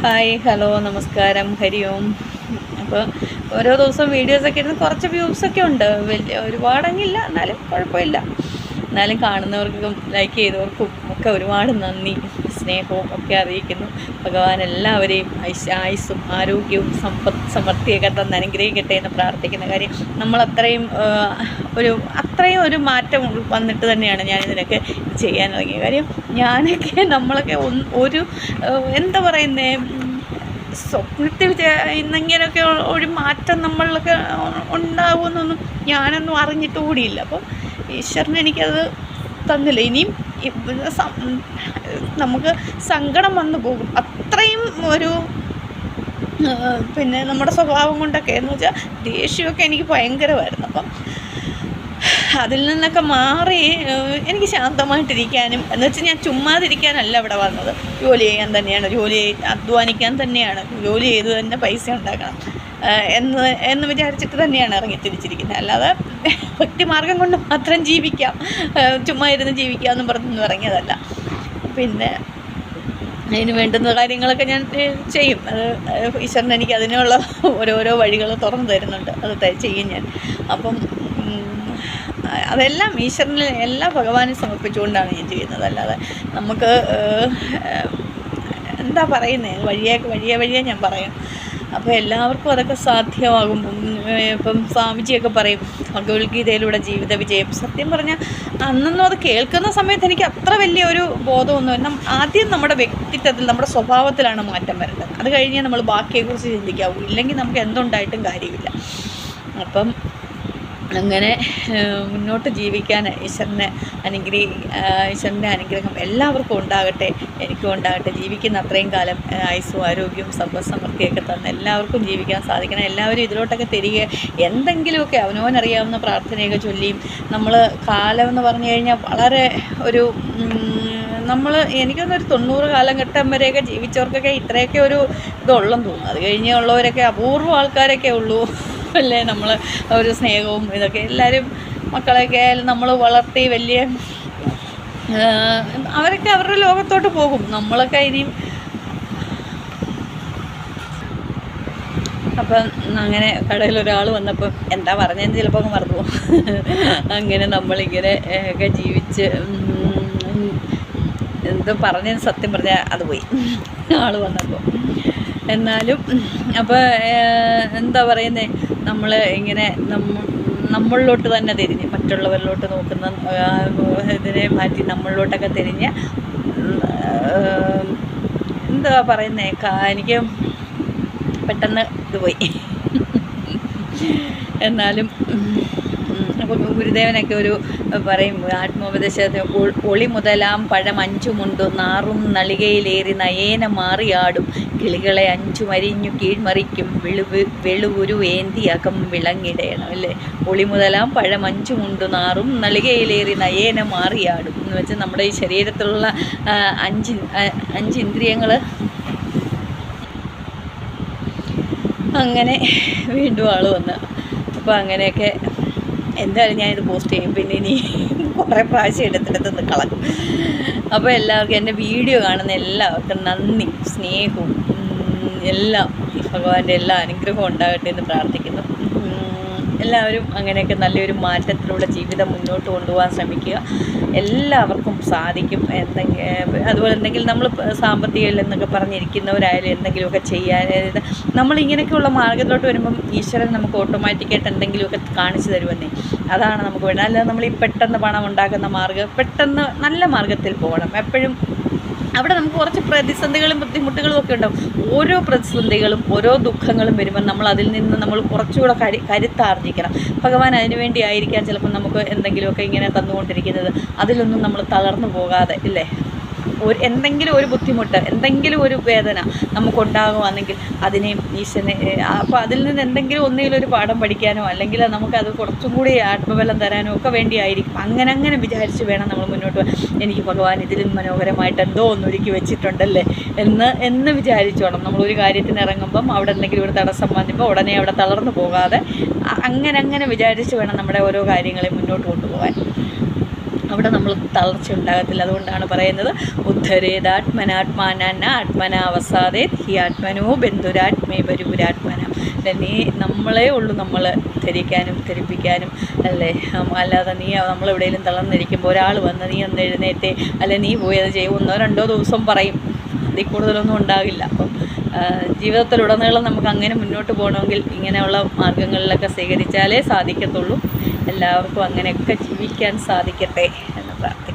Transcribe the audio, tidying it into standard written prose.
Hi, hello, നമസ്കാരം, ഹരി ഓം. അപ്പോൾ ഓരോ ദിവസവും വീഡിയോസൊക്കെ ഇരുന്ന് കുറച്ച് വ്യൂസൊക്കെ ഉണ്ട്, വലിയ ഒരുപാടങ്ങില്ല, എന്നാലും കുഴപ്പമില്ല. എന്നാലും കാണുന്നവർക്കും ലൈക്ക് ചെയ്തവർക്കും ഒക്കെ ഒരുപാട് നന്ദി, സ്നേഹവും ഒക്കെ അറിയിക്കുന്നു. ഭഗവാൻ എല്ലാവരെയും ആയുസ്സും ആരോഗ്യവും സമൃദ്ധിയൊക്കെ തന്ന് അനുഗ്രഹിക്കട്ടെ എന്ന് പ്രാർത്ഥിക്കുന്ന കാര്യം. നമ്മളത്രയും അത്രയും ഒരു മാറ്റം വന്നിട്ട് തന്നെയാണ് ഞാനിതിനൊക്കെ ചെയ്യാൻ തുടങ്ങിയ കാര്യം. നമ്മളൊക്കെ ഒരു എന്താ പറയുന്നേ, സ്വപ്നത്തിൽ ഇന്നിങ്ങനെയൊക്കെ ഒരു മാറ്റം നമ്മളിലൊക്കെ ഉണ്ടാകുമെന്നൊന്നും ഞാനൊന്നും അറിഞ്ഞിട്ട് കൂടിയില്ല. അപ്പം ഈശ്വരൻ എനിക്കത് തന്നില്ല. ഇനിയും നമുക്ക് സങ്കടം വന്നു പോകും, അത്രയും പിന്നെ നമ്മുടെ സ്വഭാവം കൊണ്ടൊക്കെ എന്ന് വെച്ചാൽ ദേഷ്യമൊക്കെ എനിക്ക് ഭയങ്കരമായിരുന്നു. അപ്പം അതിൽ നിന്നൊക്കെ മാറി എനിക്ക് ശാന്തമായിട്ടിരിക്കാനും, എന്ന് വെച്ചാൽ ഞാൻ ചുമ്മാതിരിക്കാനല്ല ഇവിടെ വന്നത്, ജോലി ചെയ്യാൻ തന്നെയാണ്, അധ്വാനിക്കാൻ തന്നെയാണ്, ജോലി ചെയ്ത് തന്നെ പൈസ ഉണ്ടാക്കണം എന്ന് വിചാരിച്ചിട്ട് തന്നെയാണ് ഇറങ്ങി തിരിച്ചിരിക്കുന്നത്. അല്ലാതെ ഭക്തിമാർഗം കൊണ്ട് മാത്രം ജീവിക്കാം, ചുമ്മാ ഇരുന്ന് ജീവിക്കാമെന്നും പറഞ്ഞൊന്നും ഇറങ്ങിയതല്ല. പിന്നെ അതിന് വേണ്ടുന്ന കാര്യങ്ങളൊക്കെ ഞാൻ ചെയ്യും. അത് ഈശ്വരൻ എനിക്ക് അതിനുള്ള ഓരോരോ വഴികൾ തുറന്നു തരുന്നുണ്ട്, അത് ചെയ്യും ഞാൻ. അപ്പം അതെല്ലാം ഈശ്വരന്, എല്ലാ ഭഗവാനും സമർപ്പിച്ചുകൊണ്ടാണ് ഞാൻ ചെയ്യുന്നത്. അല്ലാതെ നമുക്ക് എന്താ പറയുന്നത്, വഴിയെ ഞാൻ പറയും. അപ്പോൾ എല്ലാവർക്കും അതൊക്കെ സാധ്യമാകുമ്പം ഇപ്പം സ്വാമിജിയൊക്കെ പറയും ഭഗവത്ഗീതയിലൂടെ ജീവിത വിജയം. സത്യം പറഞ്ഞാൽ അന്നൊന്നും അത് കേൾക്കുന്ന സമയത്ത് എനിക്ക് അത്ര വലിയൊരു ബോധമൊന്നുമില്ല. ആദ്യം നമ്മുടെ വ്യക്തിത്വത്തിൽ, നമ്മുടെ സ്വഭാവത്തിലാണ് മാറ്റം വരേണ്ടത്. അത് കഴിഞ്ഞേ നമ്മൾ ബാക്കിയെക്കുറിച്ച് ചിന്തിക്കാവൂ, ഇല്ലെങ്കിൽ നമുക്ക് എന്തുണ്ടായിട്ടും കാര്യമില്ല. അപ്പം അങ്ങനെ മുന്നോട്ട് ജീവിക്കാൻ ഈശ്വരൻ്റെ അനുഗ്രഹം എല്ലാവർക്കും ഉണ്ടാകട്ടെ, എനിക്കും ഉണ്ടാകട്ടെ. ജീവിക്കുന്ന അത്രയും കാലം ആയുസ്സും ആരോഗ്യവും സമൃദ്ധിയൊക്കെ തന്ന് എല്ലാവർക്കും ജീവിക്കാൻ സാധിക്കണം. എല്ലാവരും ഇതിലോട്ടൊക്കെ തിരികെ എന്തെങ്കിലുമൊക്കെ അവനവനറിയാവുന്ന പ്രാർത്ഥനയൊക്കെ ചൊല്ലിയും നമ്മൾ കാലം എന്ന് പറഞ്ഞു കഴിഞ്ഞാൽ വളരെ എനിക്കൊന്നൊരു 90 കാലഘട്ടം വരെയൊക്കെ ജീവിച്ചവർക്കൊക്കെ ഇത്രയൊക്കെ ഒരു ഇതുള്ളെന്ന് തോന്നുന്നു. അത് കഴിഞ്ഞുള്ളവരൊക്കെ അപൂർവം ആൾക്കാരൊക്കെ ഉള്ളൂ അല്ലേ. നമ്മൾ ഒരു സ്നേഹവും ഇതൊക്കെ എല്ലാവരും മക്കളൊക്കെ ആയാലും നമ്മൾ വളർത്തി വലിയ അവരൊക്കെ അവരുടെ ലോകത്തോട്ട് പോകും. നമ്മളൊക്കെ ഇനിയും അപ്പം അങ്ങനെ കടയിൽ ഒരാൾ വന്നപ്പം എന്താ പറഞ്ഞതെന്ന് ചിലപ്പോൾ അങ്ങ് മറന്നു പോകും. അങ്ങനെ നമ്മളിങ്ങനെ ഒക്കെ ജീവിച്ച് എന്തോ പറഞ്ഞതിന് സത്യം പറഞ്ഞാൽ അത് പോയി ആൾ വന്നപ്പോൾ. എന്നാലും അപ്പോൾ എന്താ പറയുന്നത്, നമ്മൾ ഇങ്ങനെ നമ്മളിലോട്ട് തന്നെ തിരിഞ്ഞ് മറ്റുള്ളവരിലോട്ട് നോക്കുന്ന ഇതിനെ മാറ്റി നമ്മളിലോട്ടൊക്കെ തിരിഞ്ഞ് എന്താ പറയുന്നത്, എനിക്ക് പെട്ടെന്ന് ഇത് പോയി. എന്നാലും അപ്പോൾ ഗുരുദേവനൊക്കെ ഒരു പറയും ആത്മോപദേശത്തിന്, ഒളി മുതലാം പഴം 5 മുണ്ടു നാറും നളികയിലേറി നയേന മാറിയാടും കിളികളെ 5 മരിഞ്ഞു കീഴ്മറിക്കും വെളുവുരു ഏന്തി അകം വിളങ്ങിടയണം അല്ലേ. ഒളി മുതലാം പഴം 5 മുണ്ടു നാറും നളികയിലേറി നയേന മാറിയാടും എന്ന് വെച്ചാൽ നമ്മുടെ ഈ ശരീരത്തിലുള്ള 5 ഇന്ദ്രിയങ്ങൾ അങ്ങനെ വീണ്ടും ആൾ വന്ന്. അപ്പോൾ അങ്ങനെയൊക്കെ എന്തായാലും ഞാനിത് പോസ്റ്റ് ചെയ്യും. പിന്നെ ഇനി കുറേ പ്രാവശ്യം എടുത്തെടുത്ത് കളഞ്ഞു. അപ്പോൾ എല്ലാവർക്കും, എൻ്റെ വീഡിയോ കാണുന്ന എല്ലാവർക്കും നന്ദി, സ്നേഹവും എല്ലാം ഭഗവാന്റെ എല്ലാ അനുഗ്രഹവും ഉണ്ടാകട്ടെ എന്ന് പ്രാർത്ഥിക്കുന്നു. എല്ലാവരും അങ്ങനെയൊക്കെ നല്ലൊരു മാറ്റത്തിലൂടെ ജീവിതം മുന്നോട്ട് കൊണ്ടുപോകാൻ ശ്രമിക്കുക. എല്ലാവർക്കും സാധിക്കും. അതുപോലെ എന്തെങ്കിലും നമ്മൾ സാമ്പത്തികം എന്നൊക്കെ പറഞ്ഞിരിക്കുന്നവരായാലും എന്തെങ്കിലുമൊക്കെ ചെയ്യാൻ, നമ്മളിങ്ങനെയൊക്കെയുള്ള മാർഗത്തിലോട്ട് വരുമ്പം ഈശ്വരൻ നമുക്ക് ഓട്ടോമാറ്റിക്കായിട്ട് എന്തെങ്കിലുമൊക്കെ കാണിച്ചു തരുമെന്നേ. അതാണ് നമുക്ക് വേണ്ടത്. അല്ലാതെ നമ്മൾ ഈ പെട്ടെന്ന് പണം ഉണ്ടാക്കുന്ന പെട്ടെന്ന് നല്ല മാർഗത്തിൽ പോകണം. എപ്പോഴും അവിടെ നമുക്ക് കുറച്ച് പ്രതിസന്ധികളും ബുദ്ധിമുട്ടുകളും ഒക്കെ ഉണ്ടാവും. ഓരോ പ്രതിസന്ധികളും ഓരോ ദുഃഖങ്ങളും വരുമ്പോൾ നമ്മൾ അതിൽ നിന്ന് നമ്മൾ കുറച്ചുകൂടെ കരുത്താർജിക്കണം. ഭഗവാൻ അതിനു വേണ്ടി ആയിരിക്കാം ചിലപ്പോൾ നമുക്ക് എന്തെങ്കിലുമൊക്കെ ഇങ്ങനെ തന്നുകൊണ്ടിരിക്കുന്നത്. അതിലൊന്നും നമ്മൾ തളർന്നു പോകാതെ ഇല്ലേ, എന്തെങ്കിലും ഒരു ബുദ്ധിമുട്ട്, എന്തെങ്കിലും ഒരു വേദന നമുക്കുണ്ടാകുകയാണെങ്കിൽ അതിനെയും ഈശ്വരനെ, അപ്പോൾ അതിൽ നിന്ന് എന്തെങ്കിലും ഒന്നിലൊരു പാഠം പഠിക്കാനോ അല്ലെങ്കിൽ നമുക്കത് കുറച്ചും കൂടി ആത്മബലം തരാനോ ഒക്കെ വേണ്ടിയായിരിക്കും. അങ്ങനെ വിചാരിച്ച് വേണം നമ്മൾ മുന്നോട്ട് പോകാൻ. എനിക്ക് ഭഗവാൻ ഇതിലും മനോഹരമായിട്ട് എന്തോ ഒന്നൊരുക്കി വെച്ചിട്ടുണ്ടല്ലേ എന്ന് വിചാരിച്ചോണം. നമ്മളൊരു കാര്യത്തിന് ഇറങ്ങുമ്പം അവിടെ എന്തെങ്കിലും ഒരു തടസ്സം വന്നപ്പോൾ ഉടനെ അവിടെ തളർന്നു പോകാതെ അങ്ങനെ വിചാരിച്ച് വേണം നമ്മുടെ ഓരോ കാര്യങ്ങളെ മുന്നോട്ട് കൊണ്ടുപോകാൻ. അവിടെ നമ്മൾ തളർച്ച ഉണ്ടാകത്തില്ല. അതുകൊണ്ടാണ് പറയുന്നത് ഉദ്ധരേതാത്മനാത്മാന ആത്മനാവസാദേ ഹി ആത്മനോ ബന്ധുരാത്മേ പരിപുരാത്മന. നീ നമ്മളേ ഉള്ളൂ നമ്മൾ ധരിപ്പിക്കാനും അല്ലേ. അല്ലാതെ നീ നമ്മളെവിടെയെങ്കിലും തളർന്നിരിക്കുമ്പോൾ ഒരാൾ വന്ന് നീ ഒന്ന് എഴുന്നേറ്റേ അല്ലെ നീ പോയി അത് ചെയ്യും 1-2 ദിവസം പറയും, അതിൽ കൂടുതലൊന്നും ഉണ്ടാകില്ല. അപ്പം ജീവിതത്തിലുടനീളം നമുക്ക് അങ്ങനെ മുന്നോട്ട് പോകണമെങ്കിൽ ഇങ്ങനെയുള്ള മാർഗങ്ങളിലൊക്കെ സ്വീകരിച്ചാലേ സാധിക്കത്തുള്ളൂ. എല്ലാവർക്കും അങ്ങനെയൊക്കെ ജീവിക്കാൻ സാധിക്കട്ടെ എന്ന് പ്രാർത്ഥിക്കുന്നു.